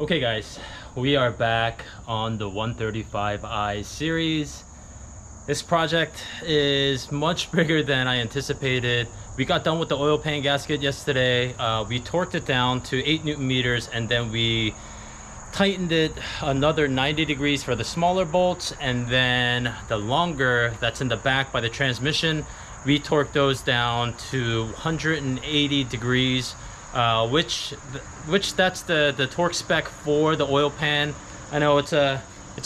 Okay guys, we are back on the 135i series. This project is much bigger than I anticipated. We got done with the oil pan gasket yesterday. We torqued it down to 8 Newton meters, and then we tightened it another 90 degrees for the smaller bolts, and then the longer that's in the back by the transmission, we torqued those down to 180 degrees. Which that's the torque spec for the oil pan. I know it's a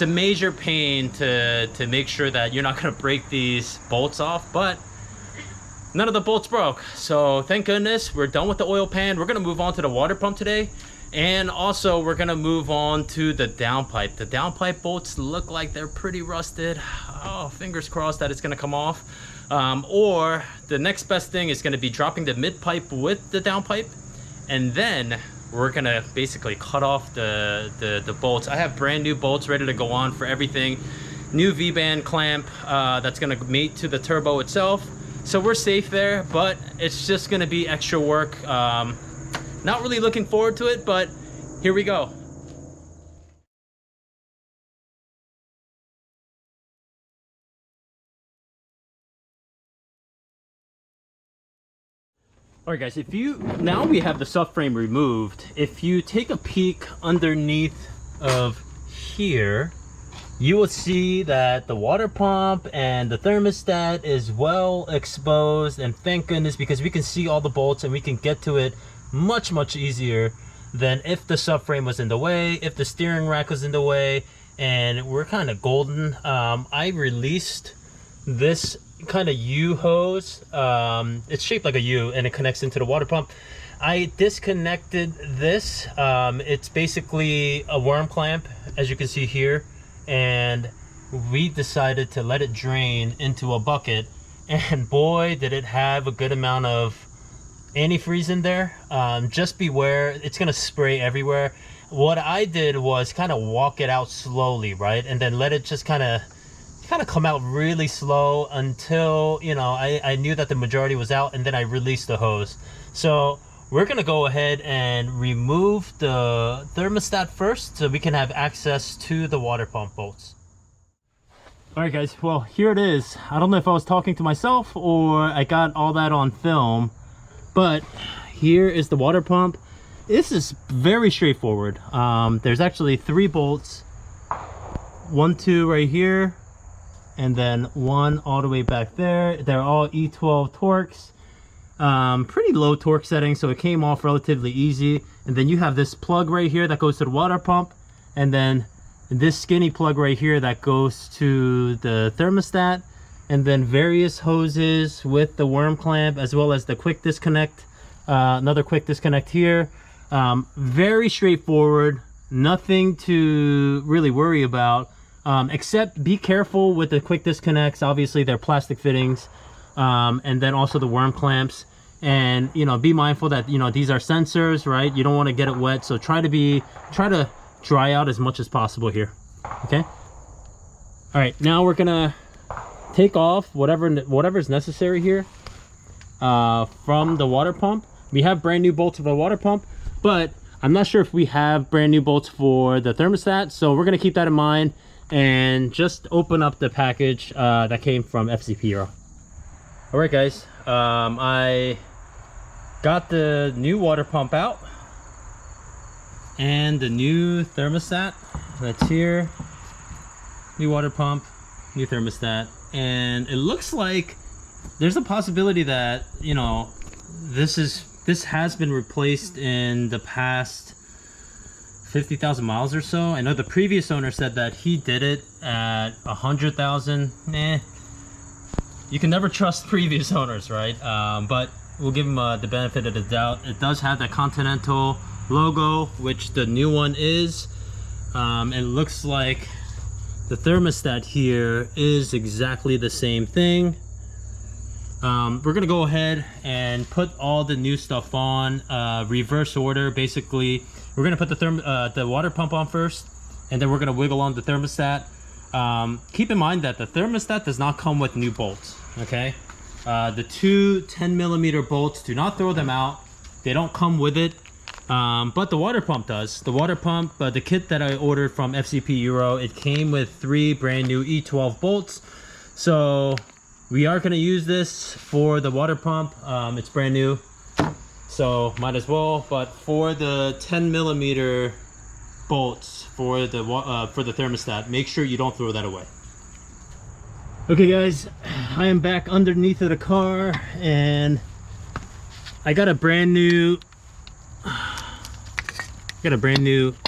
major pain to make sure that you're not going to break these bolts off, but none of the bolts broke, so thank goodness we're done with the oil pan. We're going to move on to the water pump today, and also we're going to move on to the downpipe. The downpipe bolts look like they're pretty rusted. Oh, fingers crossed that it's going to come off. Or the next best thing is going to be dropping the mid pipe with the downpipe, and then we're gonna basically cut off the bolts. I have brand new bolts ready to go on for everything. New V-band clamp that's gonna mate to the turbo itself. So we're safe there, but it's just gonna be extra work. Not really looking forward to it, but here we go. Alright guys, now we have the subframe removed. If you take a peek underneath of here, you will see that the water pump and the thermostat is well exposed, and thank goodness, because we can see all the bolts and we can get to it much easier than if the subframe was in the way, if the steering rack was in the way, and we're kind of golden. I released this kind of U hose. It's shaped like a U and it connects into the water pump. I disconnected this. It's basically a worm clamp, as you can see here, and we decided to let it drain into a bucket, and boy did it have a good amount of antifreeze in there. Just beware, it's gonna spray everywhere. What I did was kind of walk it out slowly, right, and then let it just kind of come out really slow until, you know, I knew that the majority was out, and then I released the hose. So we're gonna go ahead and remove the thermostat first so we can have access to the water pump bolts. All right guys, well, here it is. I don't know if I was talking to myself or I got all that on film, but here is the water pump. This is very straightforward. There's actually 3 bolts, 1, 2 right here, and then 1 all the way back there. They're all E12 torques. Pretty low torque setting, so it came off relatively easy. And then you have this plug right here that goes to the water pump, and then this skinny plug right here that goes to the thermostat, and then various hoses with the worm clamp, as well as the quick disconnect. Another quick disconnect here. Very straightforward, nothing to really worry about. Except be careful with the quick disconnects. Obviously they're plastic fittings, and then also the worm clamps, and you know, be mindful that, you know, these are sensors, right? You don't want to get it wet, so try to dry out as much as possible here. Okay, all right, now we're gonna take off whatever's necessary here from the water pump. We have brand new bolts for the water pump, but I'm not sure if we have brand new bolts for the thermostat, so we're gonna keep that in mind and just open up the package that came from FCP. All right guys, I got the new water pump out and the new thermostat that's here. New water pump, new thermostat, and it looks like there's a possibility that, you know, this has been replaced in the past 50,000 miles or so. I know the previous owner said that he did it at 100,000. You can never trust previous owners, right? But we'll give him the benefit of the doubt. It does have the Continental logo, which the new one is. It looks like the thermostat here is exactly the same thing. We're gonna go ahead and put all the new stuff on reverse order. Basically, we're gonna put the water pump on first, and then we're gonna wiggle on the thermostat. Keep in mind that the thermostat does not come with new bolts, okay? The two 10mm bolts, do not throw them out. They don't come with it. But the water pump does. The water pump, the kit that I ordered from FCP Euro, it came with 3 brand new E12 bolts. So we are going to use this for the water pump. It's brand new, so might as well. But for the 10 millimeter bolts for the thermostat, make sure you don't throw that away. Okay guys, I am back underneath of the car and I got a brand new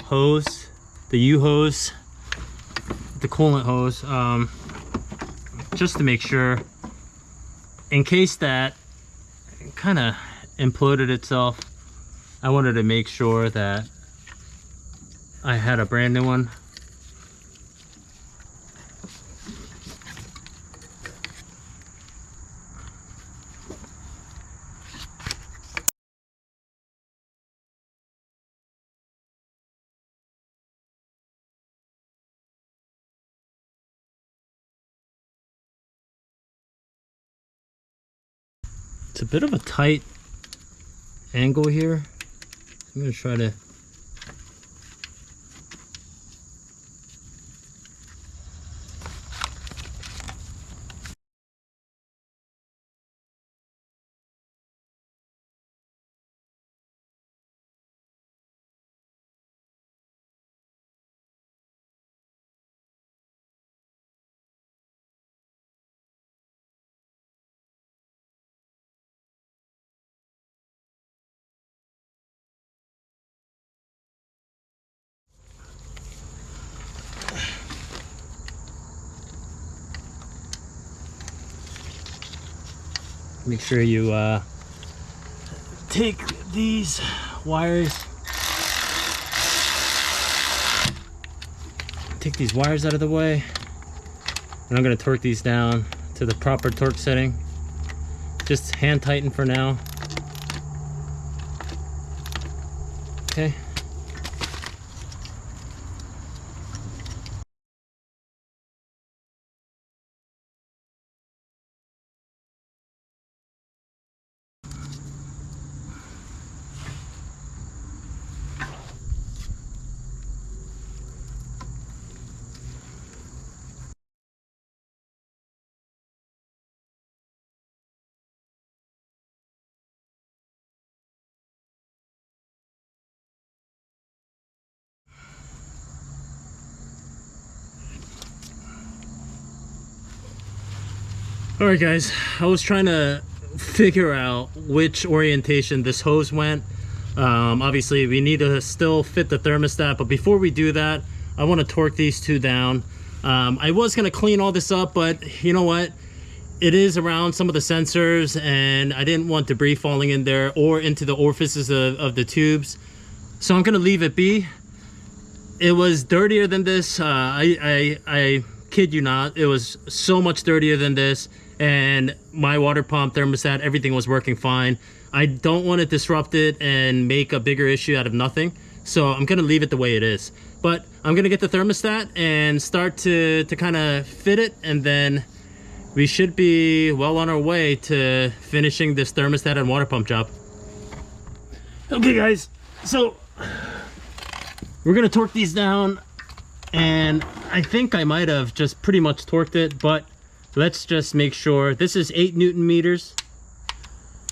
hose, the U hose, the coolant hose, just to make sure, in case that kind of imploded itself. I wanted to make sure that I had a brand new one. It's a bit of a tight angle here. I'm going to try to make sure you take these wires, out of the way, and I'm going to torque these down to the proper torque setting. Just hand tighten for now. Okay. Alright guys, I was trying to figure out which orientation this hose went. Obviously we need to still fit the thermostat, but before we do that, I want to torque these two down. I was going to clean all this up, but you know what? It is around some of the sensors and I didn't want debris falling in there or into the orifices of the tubes. So I'm going to leave it be. It was dirtier than this. I kid you not, it was so much dirtier than this, and my water pump, thermostat, everything was working fine. I don't want to disrupt it and make a bigger issue out of nothing, so I'm gonna leave it the way it is. But I'm gonna get the thermostat and start to kind of fit it, and then we should be well on our way to finishing this thermostat and water pump job. Okay guys, so we're gonna torque these down, and I think I might have just pretty much torqued it, but let's just make sure. This is 8 Newton meters.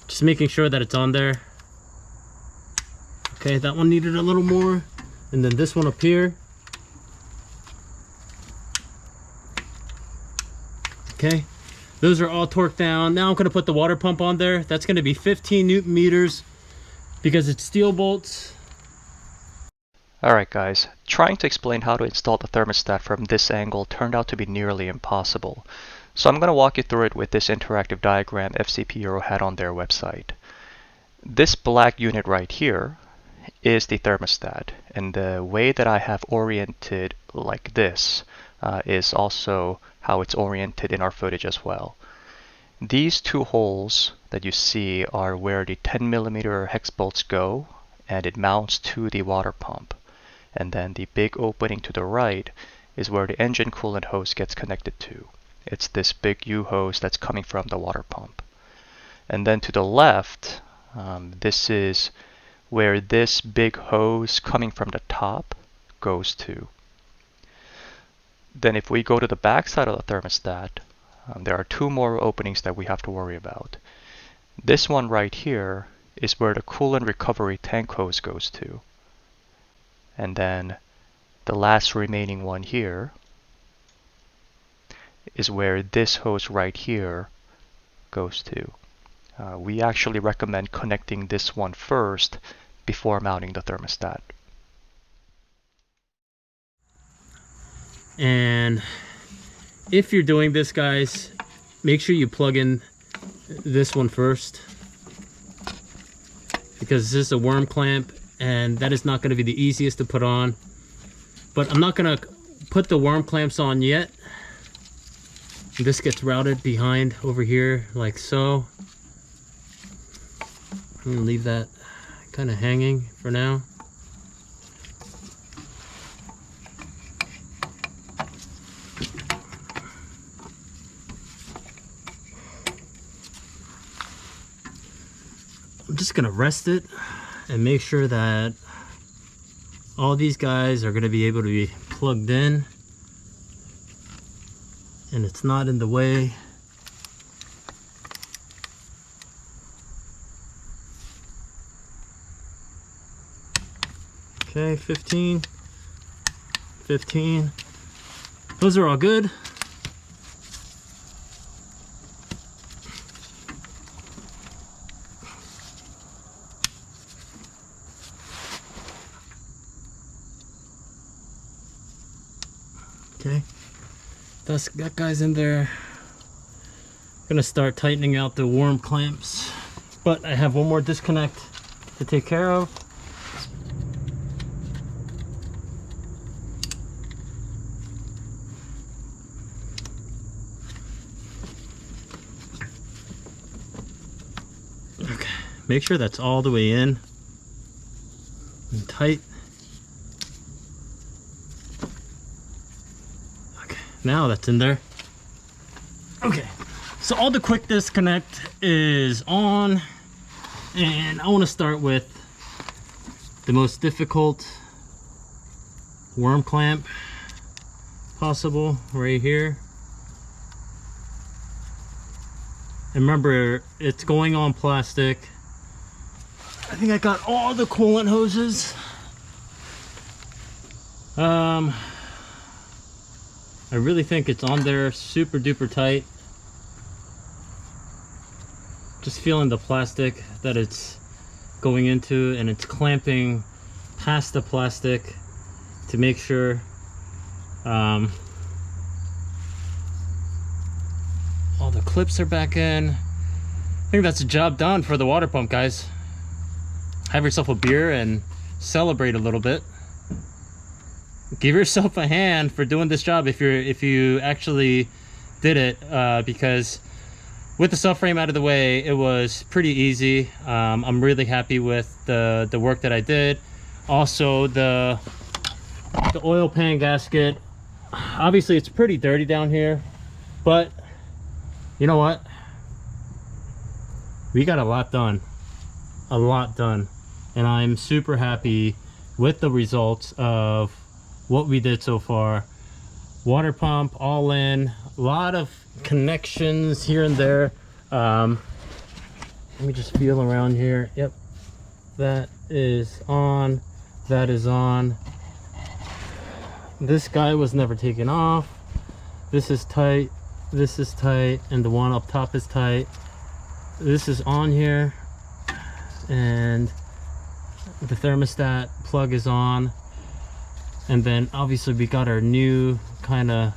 Just making sure that it's on there. Okay, that one needed a little more. And then this one up here. Okay, those are all torqued down. Now I'm gonna put the water pump on there. That's gonna be 15 Newton meters because it's steel bolts. Alright guys, trying to explain how to install the thermostat from this angle turned out to be nearly impossible. So I'm going to walk you through it with this interactive diagram FCP Euro had on their website. This black unit right here is the thermostat, and the way that I have oriented like this is also how it's oriented in our footage as well. These two holes that you see are where the 10mm hex bolts go, and it mounts to the water pump. And then the big opening to the right is where the engine coolant hose gets connected to. It's this big U hose that's coming from the water pump. And then to the left, this is where this big hose coming from the top goes to. Then if we go to the back side of the thermostat, there are two more openings that we have to worry about. This one right here is where the coolant recovery tank hose goes to. And then the last remaining one here is where this hose right here goes to. We actually recommend connecting this one first before mounting the thermostat. And if you're doing this, guys, make sure you plug in this one first, because this is a worm clamp and that is not going to be the easiest to put on. But I'm not going to put the worm clamps on yet. This gets routed behind over here like so. I'm going to leave that kind of hanging for now. I'm just gonna rest it and make sure that all these guys are gonna be able to be plugged in and it's not in the way. Okay, 15. Those are all good. Okay, that guy's in there. I'm gonna start tightening out the worm clamps, but I have one more disconnect to take care of. Okay, make sure that's all the way in and tight. Now that's in there. Okay, so all the quick disconnect is on, and I want to start with the most difficult worm clamp possible right here. And remember, it's going on plastic. I think I got all the coolant hoses. I really think it's on there super duper tight. Just feeling the plastic that it's going into, and it's clamping past the plastic to make sure all the clips are back in. I think that's a job done for the water pump, guys. Have yourself a beer and celebrate a little bit. Give yourself a hand for doing this job if you actually did it, because with the subframe out of the way, it was pretty easy. I'm really happy with the work that I did. Also, the oil pan gasket, obviously it's pretty dirty down here, but you know what? We got a lot done, and I'm super happy with the results of what we did so far. Water pump all in, a lot of connections here and there. Let me just feel around here. Yep, that is on, that is on. This guy was never taken off. This is tight, and the one up top is tight. This is on here, and the thermostat plug is on. And then obviously we got our new kind of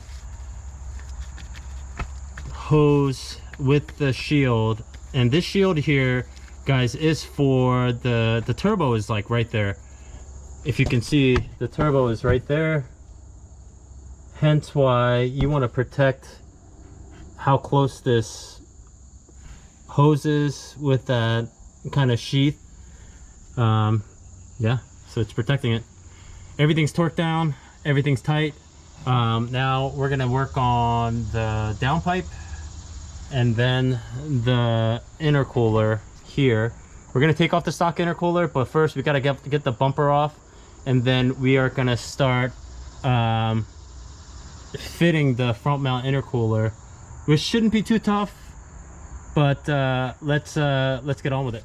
hose with the shield, and this shield here, guys, is for the turbo is like right there. If you can see, the turbo is right there, hence why you want to protect how close this hose is with that kind of sheath. Yeah, so it's protecting it. Everything's torqued down, everything's tight. Now we're gonna work on the downpipe and then the intercooler here. We're gonna take off the stock intercooler, but first we gotta get the bumper off, and then we are gonna start fitting the front mount intercooler, which shouldn't be too tough, but let's get on with it.